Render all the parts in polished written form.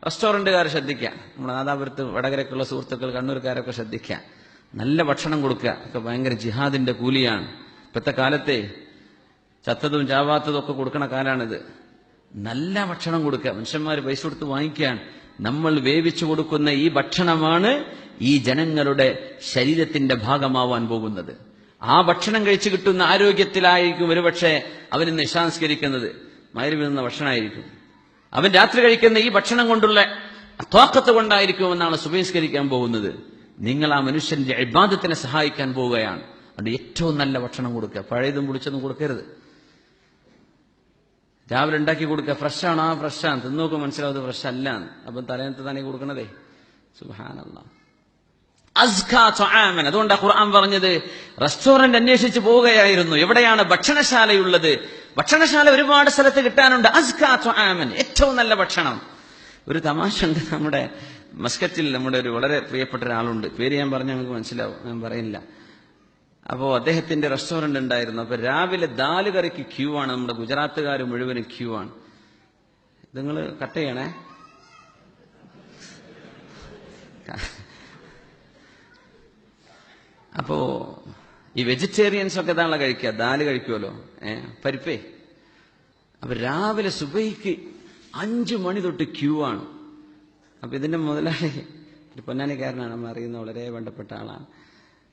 റെസ്റ്റോറന്റുകാർ ശ്രദ്ധിക്കുക, നമ്മുടെ നാദാപുരത്ത് വടകരക്കുള്ള സുഹൃത്തുക്കൾ കണ്ണൂർക്കാരൊക്കെ ശ്രദ്ധിക്കുക. നല്ല ഭക്ഷണം കൊടുക്കുക ഒക്കെ ഭയങ്കര ജിഹാദിന്റെ കൂലിയാണ്. ഇപ്പോഴത്തെ കാലത്തെ ചത്തതും ചാവാത്തതും ഒക്കെ കൊടുക്കണ കാലാണിത്. നല്ല ഭക്ഷണം കൊടുക്കുക. മനുഷ്യന്മാർ പൈസ കൊടുത്ത് വാങ്ങിക്കാൻ നമ്മൾ വേവിച്ചു കൊടുക്കുന്ന ഈ ഭക്ഷണമാണ് ഈ ജനങ്ങളുടെ ശരീരത്തിന്റെ ഭാഗമാവാൻ പോകുന്നത്. ആ ഭക്ഷണം കഴിച്ചു കിട്ടുന്ന ആരോഗ്യത്തിലായിരിക്കും ഒരുപക്ഷെ അവന് നിശാംസ്കരിക്കുന്നത് മഗ്‌രിബ് നിന്ന ഭക്ഷണമായിരിക്കും. അവൻ രാത്രി കഴിക്കുന്ന ഈ ഭക്ഷണം കൊണ്ടുള്ള ത്വാഖത്ത് കൊണ്ടായിരിക്കും എന്നാണ് സുബഹിസ്കരിക്കാൻ പോകുന്നത്. നിങ്ങൾ ആ മനുഷ്യന്റെ ഇബാദത്തിനെ സഹായിക്കാൻ പോവുകയാണ്. അതുകൊണ്ട് ഏറ്റവും നല്ല ഭക്ഷണം കൊടുക്കുക. പഴയതും പൊളിച്ചൊന്നും കൊടുക്കരുത്. രാവിലെ ഉണ്ടാക്കി കൊടുക്കുക. ഫ്രഷാണോ? ആ ഫ്രഷാണ്. തിന്നോക്ക് മനസ്സിലാവുന്നത് ഫ്രഷ് അല്ലാന്ന്. അപ്പം തലേന്നത്തെ തന്നെ കൊടുക്കണതേ. സുബ്ഹാനല്ലാഹ്. അസ്കാ ത്വആമൻ. അതുകൊണ്ടാണ് ഖുർആൻ പറഞ്ഞത് റെസ്റ്റോറന്റ് അന്വേഷിച്ച് പോവുകയായിരുന്നു. എവിടെയാണ് ഭക്ഷണശാലയുള്ളത്? ഭക്ഷണശാല ഒരുപാട് സ്ഥലത്ത് കിട്ടാനുണ്ട്. അസ്കാ ത്വആമൻ, ഏറ്റവും നല്ല ഭക്ഷണം. ഒരു തമാശ ഉണ്ട്. നമ്മുടെ മസ്കറ്റിൽ നമ്മുടെ ഒരു വളരെ പ്രിയപ്പെട്ട ഒരാളുണ്ട്. പേര് ഞാൻ പറഞ്ഞാൽ നിങ്ങൾക്ക് മനസ്സിലാവും, ഞാൻ പറയില്ല. അപ്പോ അദ്ദേഹത്തിന്റെ റെസ്റ്റോറന്റ് ഉണ്ടായിരുന്നു. അപ്പൊ രാവിലെ ദാല് കറിക്ക് ക്യൂ ആണ്. നമ്മുടെ ഗുജറാത്തുകാർ മുഴുവനും ക്യൂ ആണ്. നിങ്ങൾ കട്ട് ചെയ്യണേ. അപ്പോ ഈ വെജിറ്റേറിയൻസ് ഒക്കെ ഇതാണല്ലോ കഴിക്കുക, ദാല് കഴിക്കുമല്ലോ, പരിപ്പേ. അപ്പൊ രാവിലെ സുബഹിക്ക് 5 മണി തൊട്ട് ക്യൂ ആണ്. അപ്പൊ ഇതിന്റെ മുതലാളി ഒരു പൊന്നാനിക്കാരനാണ്, നമ്മൾ അറിയുന്ന വളരെ വേണ്ടപ്പെട്ട ആളാണ്.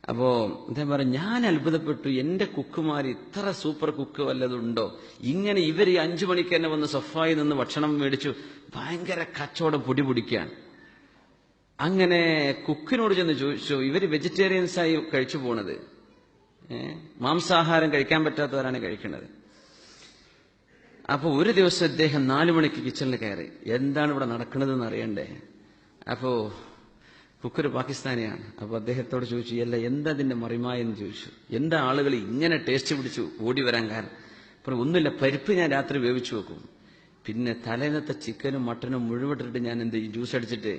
അപ്പോ അദ്ദേഹം പറഞ്ഞു, ഞാൻ അത്ഭുതപ്പെട്ടു, എന്റെ കുക്കുമാർ ഇത്ര സൂപ്പർ കുക്ക് വല്ലതുണ്ടോ? ഇങ്ങനെ ഇവർ 5 മണിക്ക് തന്നെ വന്ന് സഫായി നിന്ന് ഭക്ഷണം മേടിച്ചു ഭയങ്കര കച്ചവടം പൊടി പൊടിക്കാൻ. അങ്ങനെ കുക്കിനോട് ചെന്ന് ചോദിച്ചു, ഇവര് വെജിറ്റേറിയൻസായി കഴിച്ചു പോണത്, മാംസാഹാരം കഴിക്കാൻ പറ്റാത്തവരാണ് കഴിക്കുന്നത്. അപ്പൊ ഒരു ദിവസം അദ്ദേഹം 4 മണിക്ക് കിച്ചണിൽ കയറി. എന്താണ് ഇവിടെ നടക്കുന്നതെന്ന് അറിയണ്ടേ? അപ്പോ കുക്കൊരു പാകിസ്ഥാനിയാണ്. അപ്പൊ അദ്ദേഹത്തോട് ചോദിച്ചു, അല്ല എന്താ അതിന്റെ മറിമായെന്ന് ചോദിച്ചു. എന്താ ആളുകൾ ഇങ്ങനെ ടേസ്റ്റ് പിടിച്ചു ഓടി വരാൻ കാരണം? അപ്പൊ ഒന്നുമില്ല, പരിപ്പ് ഞാൻ രാത്രി വേവിച്ചു വെക്കും, പിന്നെ തലേന്നത്തെ ചിക്കനും മട്ടനും മുഴുവട്ടിട്ട് ഞാൻ എന്ത് ചെയ്യും, ജ്യൂസ് അടിച്ചിട്ട്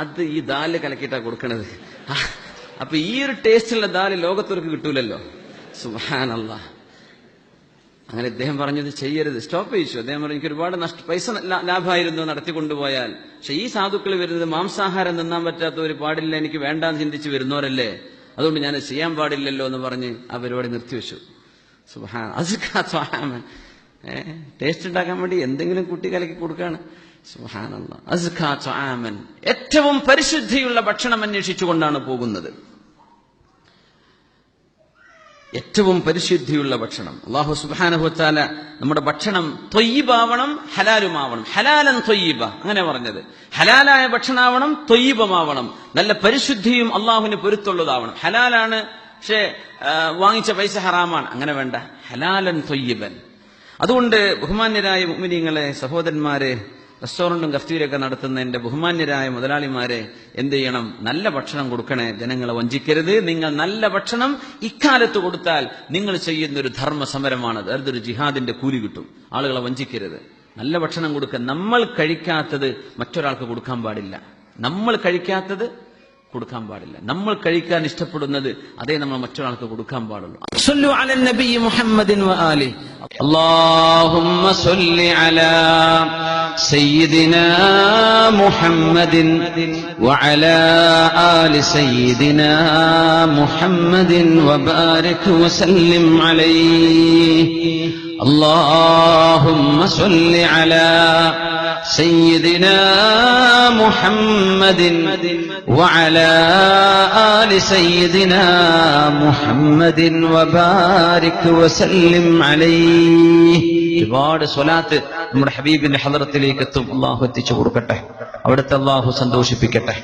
അത് ഈ ദാല് കലക്കിയിട്ടാ കൊടുക്കണത്. അപ്പൊ ഈ ഒരു ടേസ്റ്റുള്ള ദാല് ലോകത്തവർക്ക് കിട്ടൂലല്ലോ. സുബ്ഹാനല്ലാഹ്. അങ്ങനെ ഇദ്ദേഹം പറഞ്ഞത് ചെയ്യരുത്, സ്റ്റോപ്പ് ചെയ്യിച്ചു. അദ്ദേഹം പറഞ്ഞു, എനിക്ക് ഒരുപാട് പൈസ ലാഭമായിരുന്നു നടത്തിക്കൊണ്ടുപോയാൽ. പക്ഷെ ഈ സാധുക്കൾ വരുന്നത് മാംസാഹാരം തിന്നാൻ പറ്റാത്തവർ പാടില്ല, എനിക്ക് വേണ്ടാന്ന് ചിന്തിച്ച് വരുന്നവരല്ലേ, അതുകൊണ്ട് ഞാൻ ചെയ്യാൻ പാടില്ലല്ലോ എന്ന് പറഞ്ഞ് ആ പരിപാടി നിർത്തിവെച്ചു. സുബ്ഹാൻ. ടേസ്റ്റ് ഉണ്ടാക്കാൻ വേണ്ടി എന്തെങ്കിലും കുട്ടി കലക്കി കൊടുക്കാണ്. സുബ്ഹാനല്ലാഹ്. അസ്കാ ത്വആമൻ, ഏറ്റവും പരിശുദ്ധിയുള്ള ഭക്ഷണം അന്വേഷിച്ചുകൊണ്ടാണ് പോകുന്നത്. ഏറ്റവും പരിശുദ്ധിയുള്ള ഭക്ഷണം. അല്ലാഹു സുബ്ഹാനഹു വ തആല നമ്മുടെ ഭക്ഷണം ത്വയ്യിബാവണം, ഹലാലുമാവണം. ഹലാലൻ ത്വയ്യിബ അങ്ങനെ പറഞ്ഞത്. ഹലാലായ ഭക്ഷണമാവണം, ത്വയ്യിബമാവണം, നല്ല പരിശുദ്ധിയും അള്ളാഹുവിന് പൊരുത്തുള്ളതാവണം. ഹലാലാണ് പക്ഷേ വാങ്ങിച്ച പൈസ ഹറാമാണ്, അങ്ങനെ വേണ്ട. ഹലാലൻ ത്വയ്യിബൻ. അതുകൊണ്ട് ബഹുമാന്യരായ മുഅ്മിനീങ്ങളെ, സഹോദരന്മാരെ, റെസ്റ്റോറന്റും കഫ്തീരൊക്കെ നടത്തുന്ന എന്റെ ബഹുമാന്യരായ മുതലാളിമാരെ, എന്ത് ചെയ്യണം? നല്ല ഭക്ഷണം കൊടുക്കണേ, ജനങ്ങളെ വഞ്ചിക്കരുത്. നിങ്ങൾ നല്ല ഭക്ഷണം ഇക്കാലത്ത് കൊടുത്താൽ നിങ്ങൾ ചെയ്യുന്നൊരു ധർമ്മ സമരമാണത്. അതൊരു ജിഹാദിന്റെ കൂലി കിട്ടും. ആളുകളെ വഞ്ചിക്കരുത്. നല്ല ഭക്ഷണം കൊടുക്കുക. നമ്മൾ കഴിക്കാത്തത് മറ്റൊരാൾക്ക് കൊടുക്കാൻ പാടില്ല. നമ്മൾ കഴിക്കാത്തത് കൊടുക്കാൻ പാടില്ല. നമ്മൾ കഴിക്കാൻ ഇഷ്ടപ്പെടുന്നത് അതേ നമ്മൾ മറ്റൊരാൾക്ക് കൊടുക്കാൻ പാടുള്ളൂ. സ്വല്ലു അലൻ നബി മുഹമ്മദിൻ വ ആലിഹി. അല്ലാഹുമ്മ സ്വല്ലി അലാ സയ്യിദിനാ മുഹമ്മദിൻ വ അലാ ആലി സയ്യിദിനാ മുഹമ്മദിൻ വ ബാരിക് വ സല്ലിം അലൈഹി. അല്ലാഹുമ്മ സ്വല്ലി അലാ സയ്യിദിനാ മുഹമ്മദിൻ وعلى آل سيدنا محمد وبارك وسلم عليه. ഒരുപാട് സ്വലാത്ത് നമ്മുടെ ഹബീബിന്റെ ഹളറത്തിലേക്ക് എത്തും. അല്ലാഹു എത്തിച്ചു കൊടുക്കട്ടെ. അവിടുത്തെ അല്ലാഹു സന്തോഷിപ്പിക്കട്ടെ.